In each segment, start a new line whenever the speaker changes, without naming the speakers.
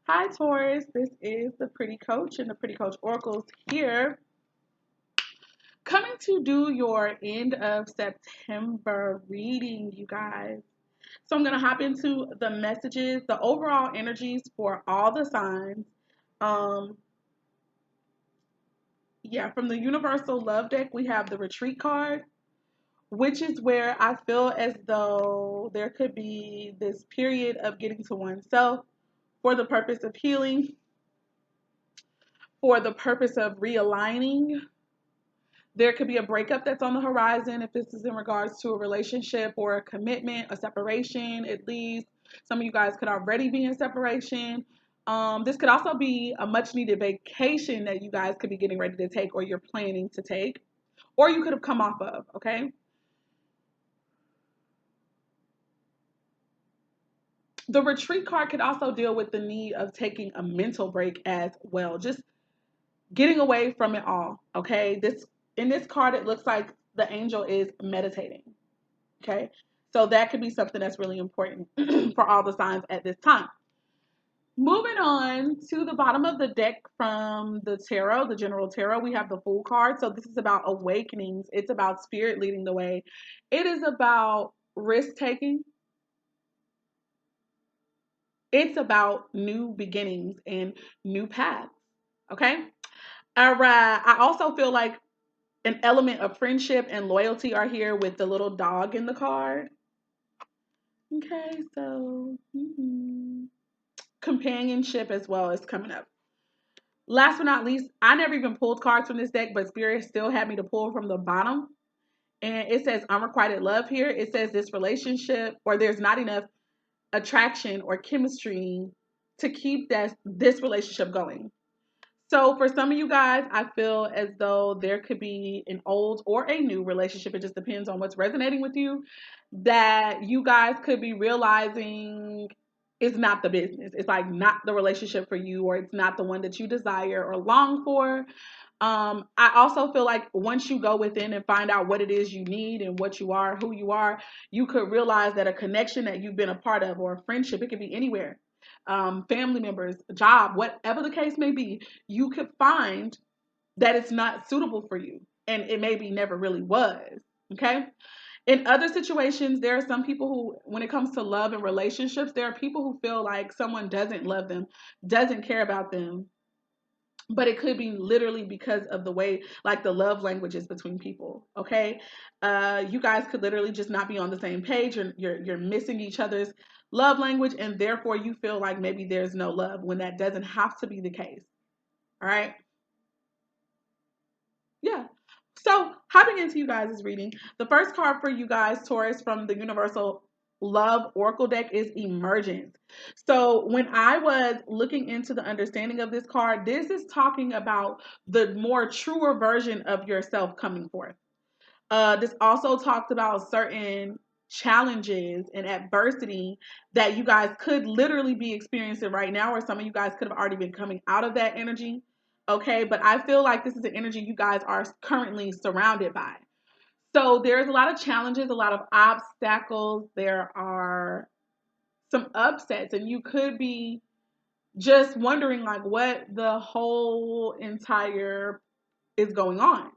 Hi, Taurus. This is the Pretty Coach and the Pretty Coach Oracles here, coming to do your end of September reading, you guys. So I'm going to hop into the messages, the overall energies for all the signs. Um, from the Universal Love deck, we have the Retreat card, which is where I feel as though there could be this period of getting to oneself for the purpose of healing, for the purpose of realigning. There could be a breakup that's on the horizon if this is in regards to a relationship or a commitment, a separation, at least. Some of you guys could already be in separation. This could also be a much needed vacation that you guys could be getting ready to take or you're planning to take, or you could have come off of, okay? The retreat card could also deal with the need of taking a mental break as well, just getting away from it all, okay? In this card, it looks like the angel is meditating. Okay, so that could be something that's really important for all the signs at this time. Moving on to the bottom of the deck from the tarot, the general tarot, we have the Fool card. So this is about awakenings. It's about spirit leading the way. It is about risk taking. It's about new beginnings and new paths. Okay. All right. I also feel like an element of friendship and loyalty are here with the little dog in the card. Okay, so companionship as well is coming up. Last but not least, I never even pulled cards from this deck, but Spirit still had me to pull from the bottom. And it says unrequited love here. It says this relationship, or there's not enough attraction or chemistry to keep this relationship going. So for some of you guys, I feel as though there could be an old or a new relationship. It just depends on what's resonating with you, that you guys could be realizing is not the business. It's like not the relationship for you, or it's not the one that you desire or long for. I also feel like once you go within and find out what it is you need and what you are, who you are, you could realize that a connection that you've been a part of, or a friendship, it could be anywhere, family members, job, whatever the case may be, you could find that it's not suitable for you. And it maybe never really was. Okay. In other situations, there are some people who, when it comes to love and relationships, there are people who feel like someone doesn't love them, doesn't care about them. But it could be literally because of the way, like the love languages between people. Okay. You guys could literally just not be on the same page. You're missing each other's love language. And therefore you feel like maybe there's no love when that doesn't have to be the case. All right. Yeah. So, hopping into you guys' reading, the first card for you guys, Taurus, from the Universal Love Oracle deck is Emergence. So, when I was looking into the understanding of this card, this is talking about the more truer version of yourself coming forth. This also talks about certain challenges and adversity that you guys could literally be experiencing right now, or some of you guys could have already been coming out of that energy. Okay, but I feel like this is an energy you guys are currently surrounded by. So there's a lot of challenges, a lot of obstacles. There are some upsets, and you could be just wondering like what the whole entire is going on.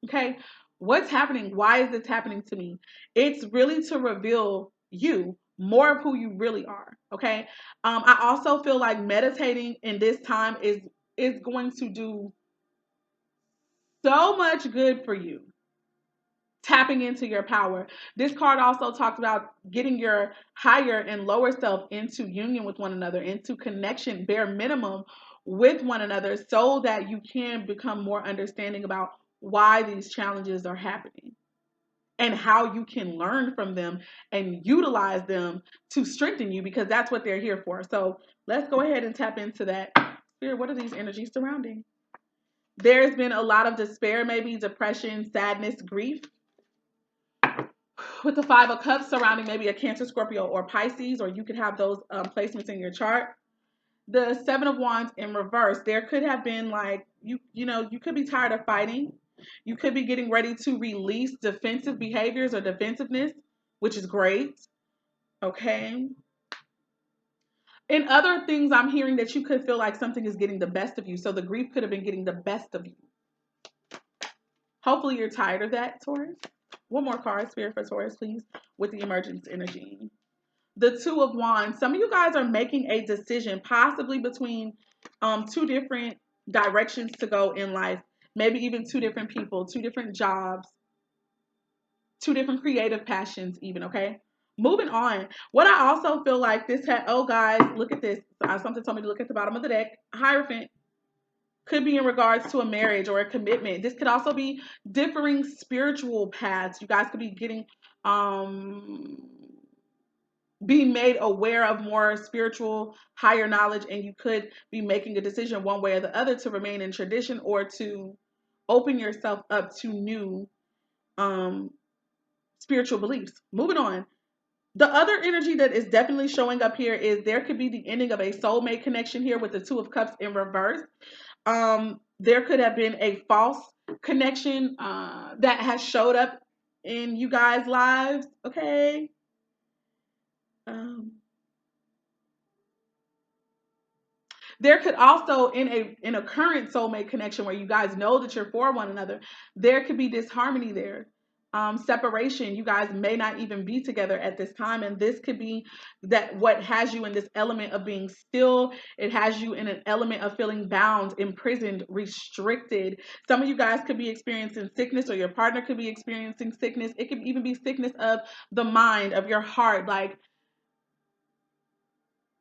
Okay. What's happening? Why is this happening to me? It's really to reveal you, more of who you really are. Okay. I also feel like meditating in this time is going to do so much good for you. Tapping into your power. This card also talks about getting your higher and lower self into union with one another, into connection, bare minimum, with one another, so that you can become more understanding about why these challenges are happening and how you can learn from them and utilize them to strengthen you, because that's what they're here for. So let's go ahead and tap into that. Spirit, what are these energies surrounding? There's been a lot of despair, maybe depression, sadness, grief, with the Five of Cups surrounding maybe a Cancer, Scorpio, or Pisces, or you could have those placements in your chart. The Seven of Wands in reverse, there could have been like, you could be tired of fighting. You could be getting ready to release defensive behaviors or defensiveness, which is great. Okay. In other things, I'm hearing that you could feel like something is getting the best of you. So the grief could have been getting the best of you. Hopefully you're tired of that, Taurus. One more card, Spirit for Taurus, please, with the emergence energy. The Two of Wands. Some of you guys are making a decision, possibly between two different directions to go in life. Maybe even two different people, two different jobs, two different creative passions even, okay? Moving on. What I also feel like this had, oh guys, look at this. Something told me to look at the bottom of the deck. Hierophant could be in regards to a marriage or a commitment. This could also be differing spiritual paths. You guys could be getting being made aware of more spiritual, higher knowledge, and you could be making a decision one way or the other to remain in tradition or to open yourself up to new spiritual beliefs. Moving on. The other energy that is definitely showing up here is there could be the ending of a soulmate connection here with the Two of Cups in reverse. There could have been a false connection that has showed up in you guys' lives. Okay. There could also in a current soulmate connection where you guys know that you're for one another, there could be disharmony there. Separation. You guys may not even be together at this time, and this could be that what has you in this element of being still. It has you in an element of feeling bound, imprisoned, restricted. Some of you guys could be experiencing sickness, or your partner could be experiencing sickness. It could even be sickness of the mind, of your heart. Like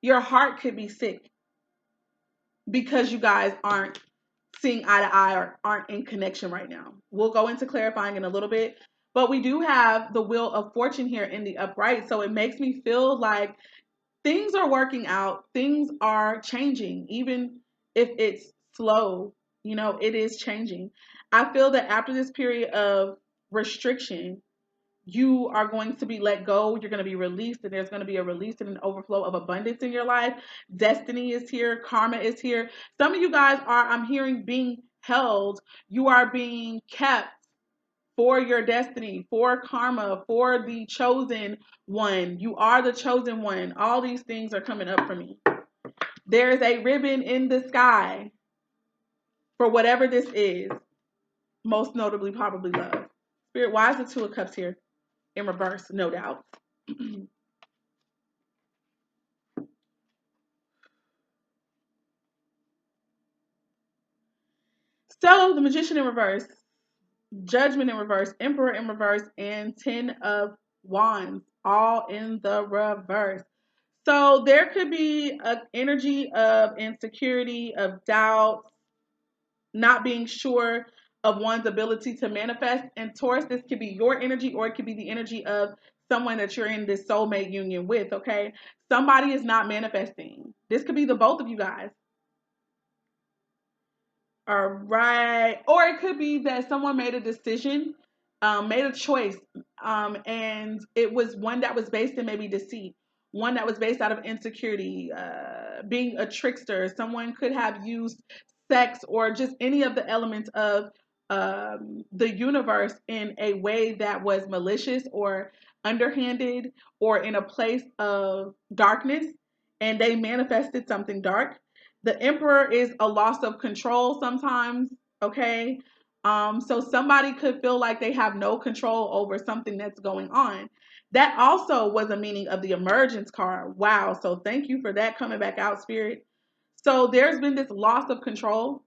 your heart could be sick because you guys aren't seeing eye to eye or aren't in connection right now. We'll go into clarifying in a little bit, but we do have the Wheel of Fortune here in the upright, so it makes me feel like things are working out, things are changing, even if it's slow, it is changing. I feel that after this period of restriction, you are going to be let go. You're going to be released, and there's going to be a release and an overflow of abundance in your life. Destiny is here. Karma is here. Some of you guys are, I'm hearing, being held. You are being kept for your destiny, for karma, for the chosen one. You are the chosen one. All these things are coming up for me. There's a ribbon in the sky for whatever this is. Most notably, probably love. Spirit, why is the Two of Cups here? In reverse, no doubt. So the Magician in reverse, Judgment in reverse, Emperor in reverse, and Ten of Wands all in the reverse. So there could be an energy of insecurity, of doubt, not being sure of one's ability to manifest. And Taurus, this could be your energy, or it could be the energy of someone that you're in this soulmate union with, okay? Somebody is not manifesting. This could be the both of you guys. All right. Or it could be that someone made a decision, made a choice, and it was one that was based in maybe deceit, one that was based out of insecurity, being a trickster. Someone could have used sex or just any of the elements of the universe in a way that was malicious or underhanded or in a place of darkness, and they manifested something dark. The Emperor is a loss of control sometimes, okay? So somebody could feel like they have no control over something that's going on. That also was a meaning of the Emergence card. Wow. So thank you for that coming back out, Spirit. So there's been this loss of control.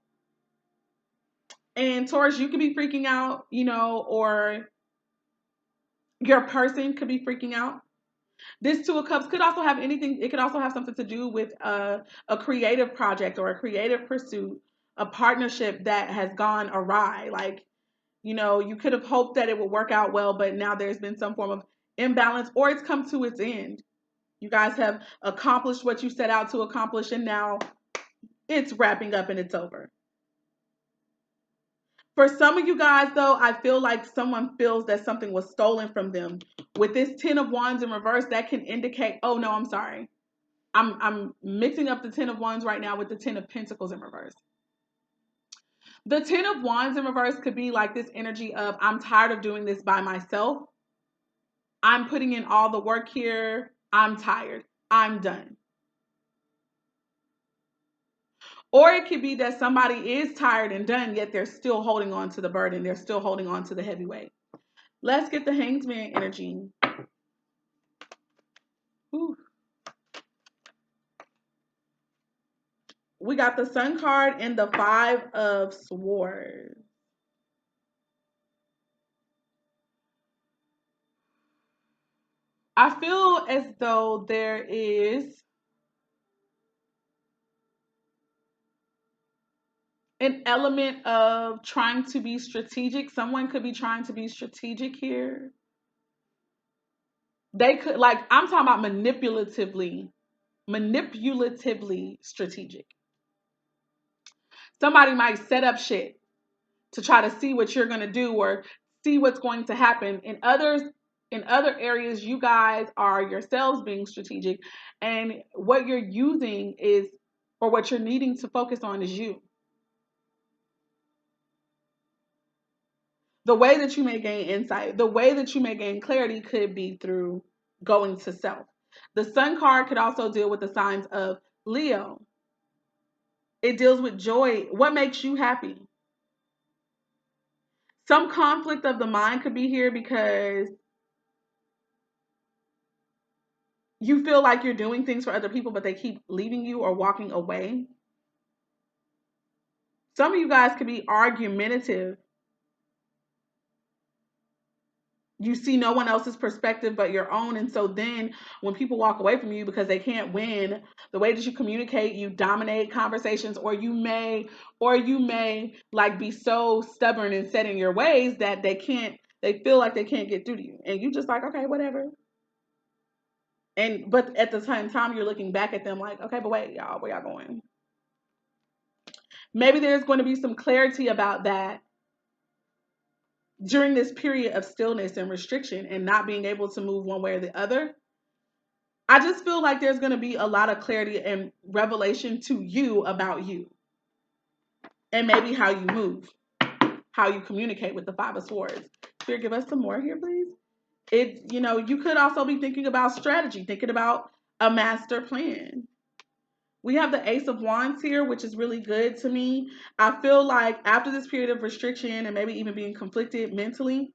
And Taurus, you could be freaking out, or your person could be freaking out. This Two of Cups could also have anything. It could also have something to do with a creative project or a creative pursuit, a partnership that has gone awry. Like, you could have hoped that it would work out well, but now there's been some form of imbalance, or it's come to its end. You guys have accomplished what you set out to accomplish, and now it's wrapping up and it's over. For some of you guys, though, I feel like someone feels that something was stolen from them. With this Ten of Wands in reverse, that can indicate, oh no, I'm sorry. I'm mixing up the Ten of Wands right now with the Ten of Pentacles in reverse. The Ten of Wands in reverse could be like this energy of, I'm tired of doing this by myself. I'm putting in all the work here. I'm tired. I'm done. Or it could be that somebody is tired and done, yet they're still holding on to the burden. They're still holding on to the heavy weight. Let's get the Hanged Man energy. Whew. We got the Sun card and the Five of Swords. I feel as though there is an element of trying to be strategic. Someone could be trying to be strategic here. They could, like, I'm talking about manipulatively strategic. Somebody might set up shit to try to see what you're going to do or see what's going to happen. In other areas, you guys are yourselves being strategic, and what you're using is, or what you're needing to focus on is you. The way that you may gain insight, the way that you may gain clarity could be through going to self. The Sun card could also deal with the signs of Leo. It deals with joy. What makes you happy? Some conflict of the mind could be here because you feel like you're doing things for other people, but they keep leaving you or walking away. Some of you guys could be argumentative. You see no one else's perspective but your own. And so then when people walk away from you because they can't win, the way that you communicate, you dominate conversations, or you may like be so stubborn and set in your ways that they feel like they can't get through to you. And you just like, okay, whatever. But at the same time, you're looking back at them like, okay, but wait, y'all, where y'all going? Maybe there's going to be some clarity about that during this period of stillness and restriction and not being able to move one way or the other. I just feel like there's going to be a lot of clarity and revelation to you about you and maybe how you move, how you communicate with the Five of Swords. Spirit, give us some more here, please. You could also be thinking about strategy, thinking about a master plan. We have the Ace of Wands here, which is really good to me. I feel like after this period of restriction and maybe even being conflicted mentally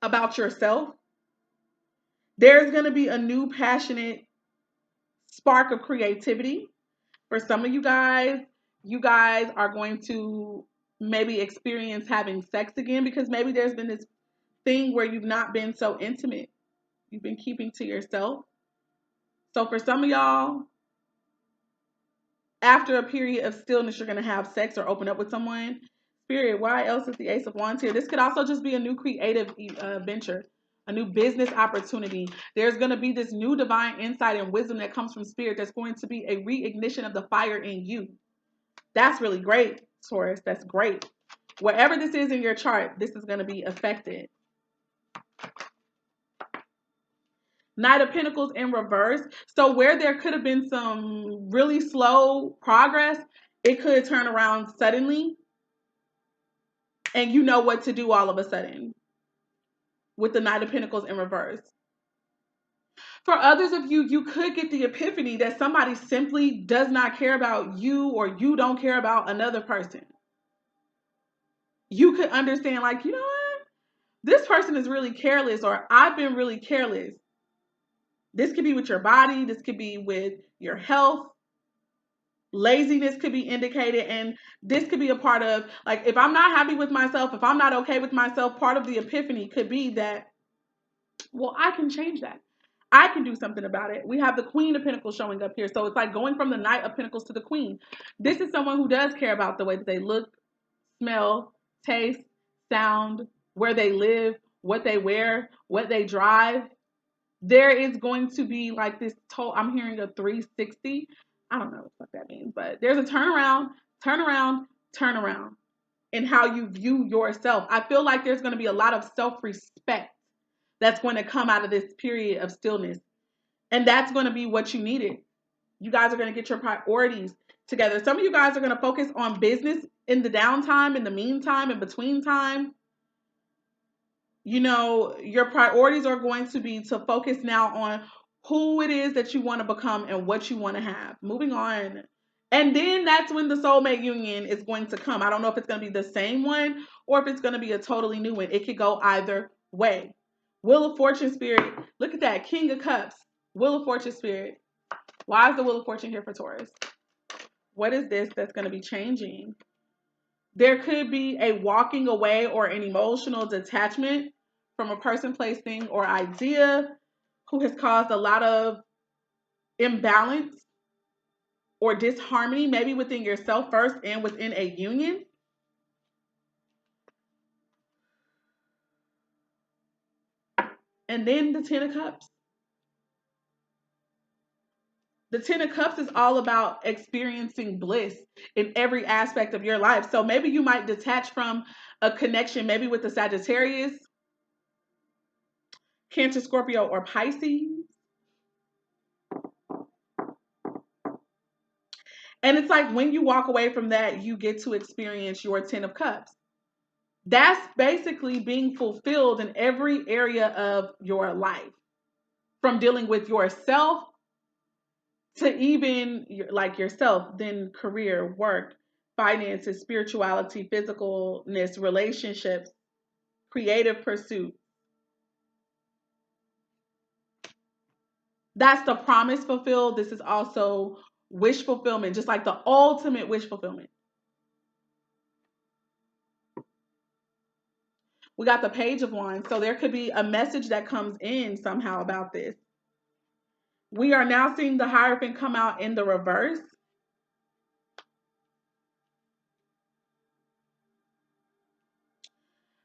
about yourself, there's going to be a new passionate spark of creativity. For some of you guys are going to maybe experience having sex again because maybe there's been this thing where you've not been so intimate. You've been keeping to yourself. So for some of y'all, after a period of stillness, you're going to have sex or open up with someone. Spirit, why else is the Ace of Wands here? This could also just be a new creative venture, a new business opportunity. There's going to be this new divine insight and wisdom that comes from Spirit that's going to be a reignition of the fire in you. That's really great, Taurus. That's great. Wherever this is in your chart, this is going to be affected. Knight of Pentacles in reverse. So where there could have been some really slow progress, it could turn around suddenly. And you know what to do all of a sudden with the Knight of Pentacles in reverse. For others of you, you could get the epiphany that somebody simply does not care about you or you don't care about another person. You could understand like, you know what? This person is really careless, or I've been really careless. This could be with your body. This could be with your health. Laziness could be indicated, and this could be a part of, like, if I'm not happy with myself, if I'm not okay with myself, part of the epiphany could be that, well, I can change that. I can do something about it. We have the Queen of Pentacles showing up here. So it's like going from the Knight of Pentacles to the Queen. This is someone who does care about the way that they look, smell, taste, sound, where they live, what they wear, what they drive. There is going to be like this I'm hearing a 360. I don't know what that means, but there's a turnaround in how you view yourself. I feel like there's going to be a lot of self-respect that's going to come out of this period of stillness. And that's going to be what you needed. You guys are going to get your priorities together. Some of you guys are going to focus on business in the downtime, in the meantime, in between time. Your priorities are going to be to focus now on who it is that you want to become and what you want to have. Moving on. And then that's when the soulmate union is going to come. I don't know if it's going to be the same one or if it's going to be a totally new one. It could go either way. Wheel of Fortune spirit. Look at that. King of Cups. Wheel of Fortune spirit. Why is the Wheel of Fortune here for Taurus? What is this that's going to be changing? There could be a walking away or an emotional detachment from a person, place, thing, or idea who has caused a lot of imbalance or disharmony, maybe within yourself first and within a union. And then the Ten of Cups. The Ten of Cups is all about experiencing bliss in every aspect of your life. So maybe you might detach from a connection, maybe with the Sagittarius, Cancer, Scorpio, or Pisces. And it's like when you walk away from that, you get to experience your Ten of Cups. That's basically being fulfilled in every area of your life, from dealing with yourself to even like yourself, then career, work, finances, spirituality, physicalness, relationships, creative pursuit. That's the promise fulfilled. This is also wish fulfillment, just like the ultimate wish fulfillment. We got the Page of Wands. So there could be a message that comes in somehow about this. We are now seeing the Hierophant come out in the reverse.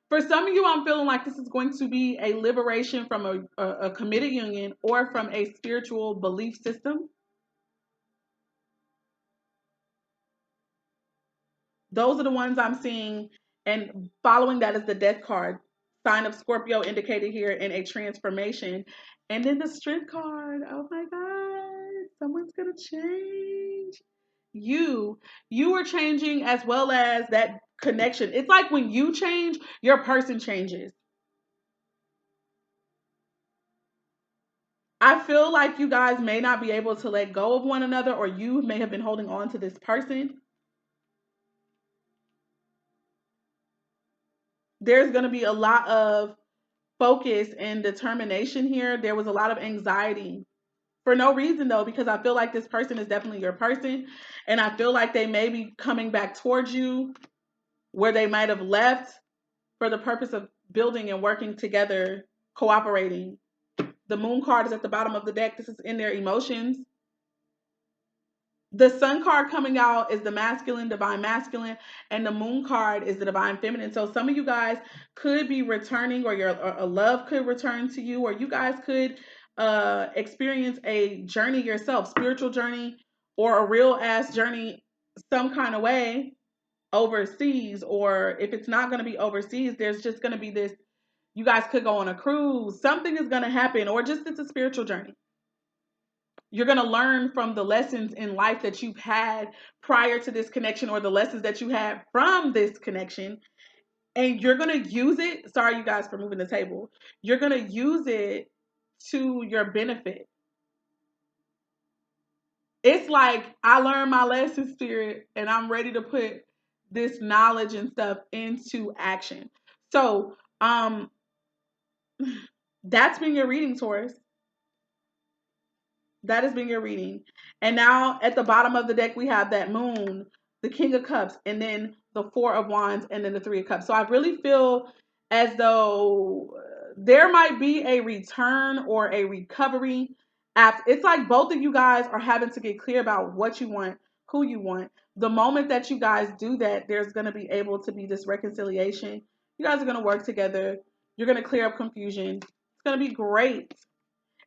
For some of you, I'm feeling like this is going to be a liberation from a committed union or from a spiritual belief system. Those are the ones I'm seeing. And following that is the Death card. Sign of Scorpio indicated here in a transformation. And then the Strength card. Oh my God. Someone's going to change. You are changing as well as that connection. It's like when you change, your person changes. I feel like you guys may not be able to let go of one another, or you may have been holding on to this person. There's going to be a lot of focus and determination here. There was a lot of anxiety for no reason, though, because I feel like this person is definitely your person. And I feel like they may be coming back towards you where they might have left for the purpose of building and working together, cooperating. The Moon card is at the bottom of the deck. This is in their emotions. The Sun card coming out is the masculine, divine masculine, and the Moon card is the divine feminine. So some of you guys could be returning, or a love could return to you, or you guys could experience a journey yourself, spiritual journey, or a real ass journey some kind of way overseas. Or if it's not going to be overseas, there's just going to be this, you guys could go on a cruise. Something is going to happen, or just it's a spiritual journey. You're going to learn from the lessons in life that you've had prior to this connection, or the lessons that you had from this connection. And you're going to use it. Sorry, you guys, for moving the table. You're going to use it to your benefit. It's like, I learned my lesson, spirit, and I'm ready to put this knowledge and stuff into action. So, that's been your reading, Taurus. That has been your reading. And now at the bottom of the deck, we have that Moon, the King of Cups, and then the Four of Wands, and then the Three of Cups. So I really feel as though there might be a return or a recovery. After, it's like both of you guys are having to get clear about what you want, who you want. The moment that you guys do that, there's going to be able to be this reconciliation. You guys are going to work together. You're going to clear up confusion. It's going to be great.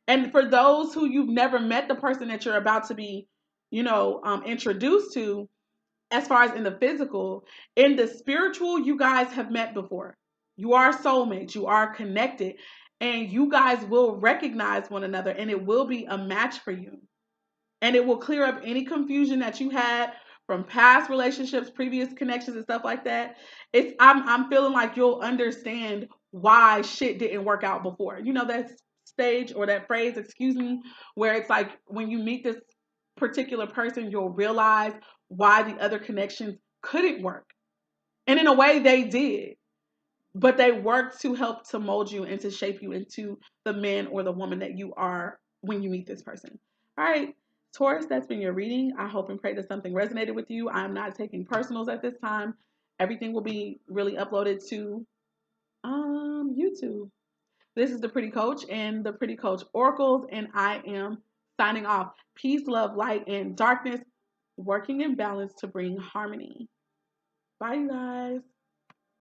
And for those who you've never met the person that you're about to be, introduced to, as far as in the physical, in the spiritual, you guys have met before. You are soulmates. You are connected. And you guys will recognize one another, and it will be a match for you. And it will clear up any confusion that you had from past relationships, previous connections, and stuff like that. I'm feeling like you'll understand why shit didn't work out before. You know that stage or that phrase, excuse me, where it's like when you meet this particular person, you'll realize why the other connections couldn't work. And in a way, they did. But they work to help to mold you and to shape you into the man or the woman that you are when you meet this person. All right, Taurus, that's been your reading. I hope and pray that something resonated with you. I'm not taking personals at this time. Everything will be really uploaded to YouTube. This is the Pretty Coach and the Pretty Coach Oracles, and I am signing off. Peace, love, light, and darkness, working in balance to bring harmony. Bye, you guys.